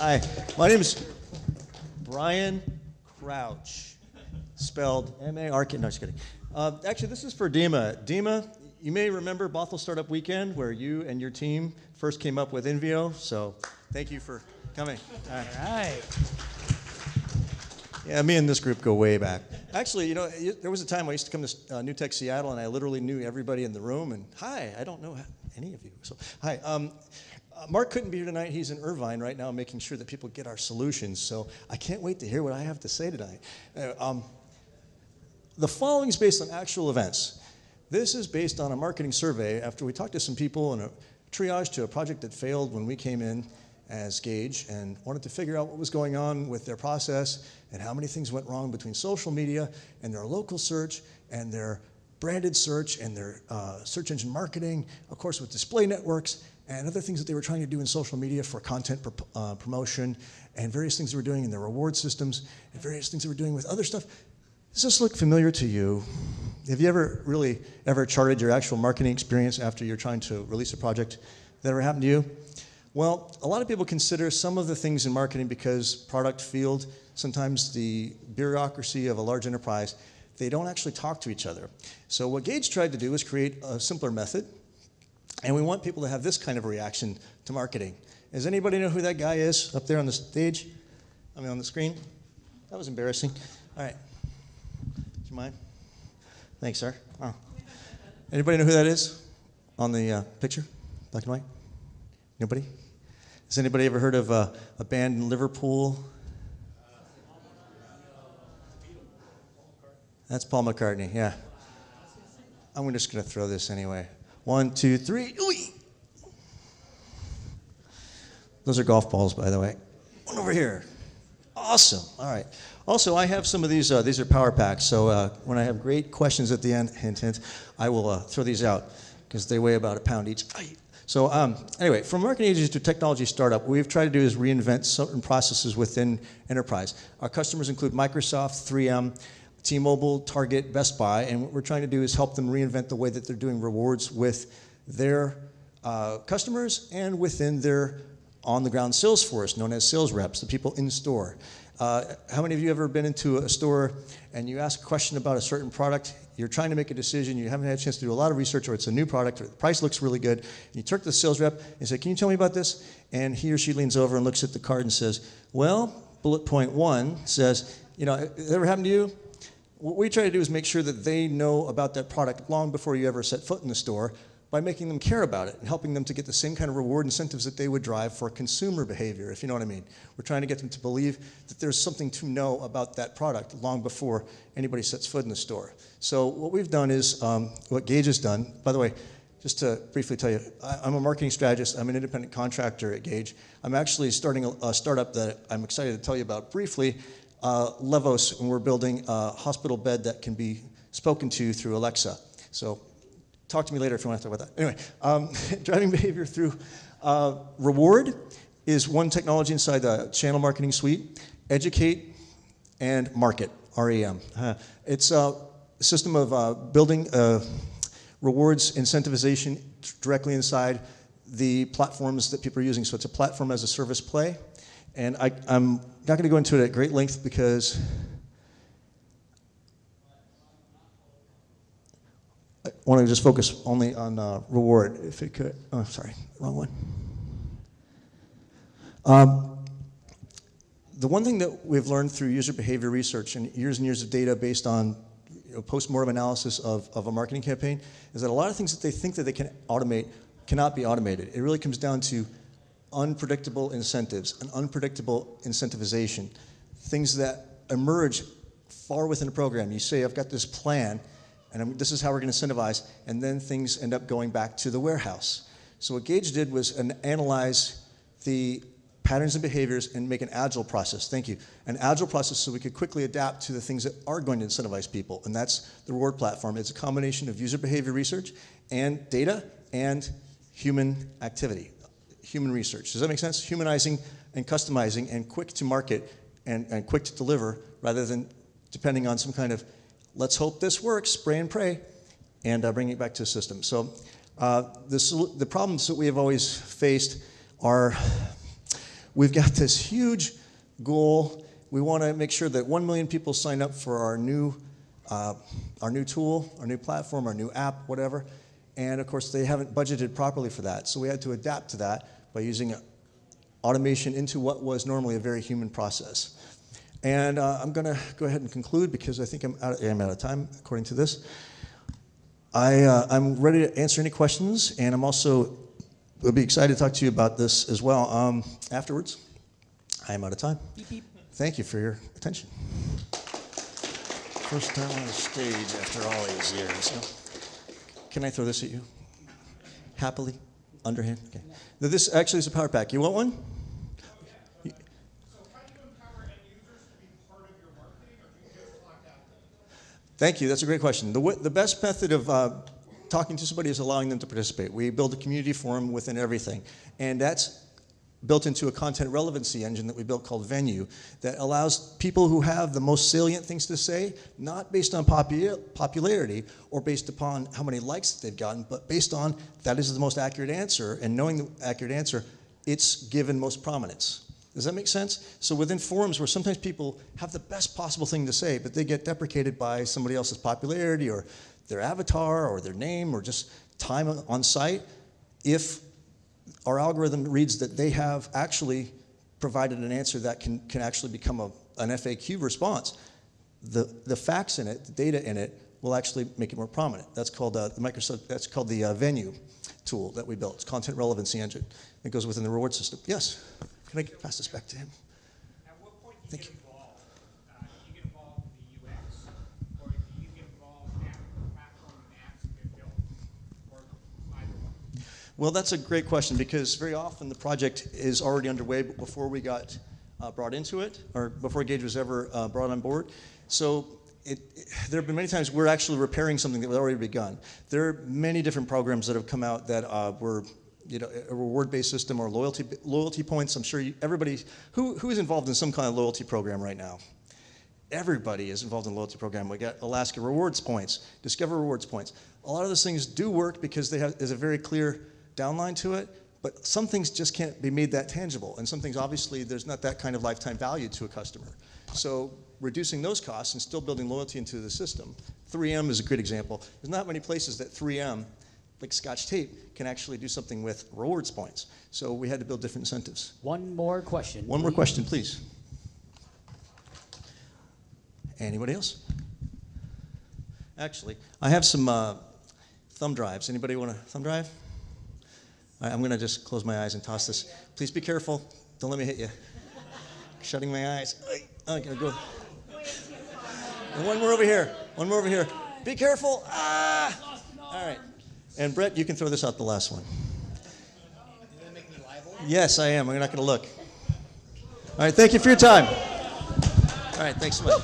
Hi, my name is Brian Crouch, spelled M-A-R-K. No, just kidding. Actually, this is for Dima. Dima, you may remember Bothell Startup Weekend, where you and your team first came up with Invio. So, thank you for coming. All right. Yeah, me and this group go way back. Actually, you know, there was a time I used to come to New Tech Seattle, and I literally knew everybody in the room. And hi, I don't know any of you. So, hi. Mark couldn't be here tonight. He's in Irvine right now making sure that people get our solutions. So I can't wait to hear what I have to say tonight. The following is based on actual events. This is based on a marketing survey after we talked to some people and a triage to a project that failed when we came in as Gage and wanted to figure out what was going on with their process and how many things went wrong between social media and their local search and their branded search and their search engine marketing, of course with display networks, and other things that they were trying to do in social media for content promotion, and various things they were doing in their reward systems, and various things they were doing with other stuff. Does this look familiar to you? Have you ever charted your actual marketing experience after you're trying to release a project? That ever happened to you? Well, a lot of people consider some of the things in marketing because product field, sometimes the bureaucracy of a large enterprise, they don't actually talk to each other. So what Gage tried to do is create a simpler method. And we want people to have this kind of a reaction to marketing. Does anybody know who that guy is up there on the stage? I mean, on the screen? That was embarrassing. All right. Do you mind? Thanks, sir. Oh. Anybody know who that is on the picture? Black and white? Nobody? Has anybody ever heard of a band in Liverpool? That's Paul McCartney, yeah. I'm just going to throw this anyway. 1, 2, 3. Ooh. Those are golf balls, by the way. One over here. Awesome. All right. Also, I have some of these. These are power packs. So when I have great questions at the end, hint, hint, I will throw these out because they weigh about a pound each. So anyway, from marketing agency to technology startup, what we've tried to do is reinvent certain processes within enterprise. Our customers include Microsoft, 3M, T-Mobile, Target, Best Buy, and what we're trying to do is help them reinvent the way that they're doing rewards with their customers and within their on-the-ground sales force, known as sales reps, the people in store. How many of you ever been into a store and you ask a question about a certain product, you're trying to make a decision, you haven't had a chance to do a lot of research, or it's a new product, or the price looks really good, and you turn to the sales rep and say, can you tell me about this? And he or she leans over and looks at the card and says, well, bullet point 1 says, you know, has it ever happened to you? What we try to do is make sure that they know about that product long before you ever set foot in the store by making them care about it and helping them to get the same kind of reward incentives that they would drive for consumer behavior, if you know what I mean. We're trying to get them to believe that there's something to know about that product long before anybody sets foot in the store. So what we've done is, what Gage has done, by the way, just to briefly tell you, I'm a marketing strategist. I'm an independent contractor at Gage. I'm actually starting a startup that I'm excited to tell you about briefly, Levos, and we're building a hospital bed that can be spoken to through Alexa. So talk to me later if you want to talk about that. Anyway, driving behavior through reward is one technology inside the channel marketing suite. Educate and market, REM. It's a system of building rewards incentivization directly inside the platforms that people are using. So it's a platform as a service play. And I'm not going to go into it at great length because I want to just focus only on reward, if it could. Oh, sorry, wrong one. The one thing that we've learned through user behavior research and years of data based on post-mortem analysis of a marketing campaign is that a lot of things that they think that they can automate cannot be automated. It really comes down to unpredictable incentives and unpredictable incentivization, things that emerge far within a program. You say, I've got this plan, and this is how we're going to incentivize, and then things end up going back to the warehouse. So what Gage did was analyze the patterns and behaviors and make an agile process. Thank you. An agile process so we could quickly adapt to the things that are going to incentivize people, and that's the reward platform. It's a combination of user behavior research and data and human activity. Human research. Does that make sense? Humanizing and customizing and quick to market and quick to deliver rather than depending on some kind of let's hope this works, spray and pray, and bring it back to the system. So the problems that we have always faced are we've got this huge goal. We want to make sure that 1 million people sign up for our new tool, our new platform, our new app, whatever. And of course, they haven't budgeted properly for that. So we had to adapt to that by using automation into what was normally a very human process. And I'm going to go ahead and conclude because I think I'm out of time, according to this. I'm ready to answer any questions, and we'll be excited to talk to you about this as well afterwards. I am out of time. Beep, beep. Thank you for your attention. First time on the stage after all these years. Can I throw this at you? Happily? Underhand? Okay. Now this actually is a power pack. You want one? Thank you. That's a great question. The best method of talking to somebody is allowing them to participate. We build a community forum within everything, and that's built into a content relevancy engine that we built called Venue that allows people who have the most salient things to say, not based on popularity or based upon how many likes that they've gotten, but based on that is the most accurate answer, and knowing the accurate answer, it's given most prominence. Does that make sense? So within forums where sometimes people have the best possible thing to say, but they get deprecated by somebody else's popularity or their avatar or their name or just time on site, if our algorithm reads that they have actually provided an answer that can actually become an FAQ response, the facts in it, the data in it, will actually make it more prominent. That's called the Venue tool that we built. It's content relevancy engine. It goes within the reward system. Yes? Can I pass this back to him? At what point do you get involved? Do you get involved in the UX, or do you get involved in the platform and apps that get built, or either one? Well, that's a great question because very often the project is already underway before we got brought into it, or before Gage was ever brought on board. So there have been many times we're actually repairing something that was already begun. There are many different programs that have come out that were a reward-based system or loyalty points. I'm sure everybody, who is involved in some kind of loyalty program right now? Everybody is involved in a loyalty program. We got Alaska Rewards Points, Discover Rewards Points. A lot of those things do work because there's a very clear downline to it, but some things just can't be made that tangible. And some things, obviously, there's not that kind of lifetime value to a customer. So reducing those costs and still building loyalty into the system. 3M is a good example. There's not many places that 3M, like Scotch tape, can actually do something with rewards points. So we had to build different incentives. One more question. One more question, please. Anybody else? Actually, I have some thumb drives. Anybody want a thumb drive? All right, I'm going to just close my eyes and toss this. Please be careful. Don't let me hit you. Shutting my eyes. I'm going to go. And one more over here. One more over here. Be careful. Ah! All right. And Brett, you can throw this out the last one. Yes, I am. I'm not going to look. All right, thank you for your time. All right, thanks so much.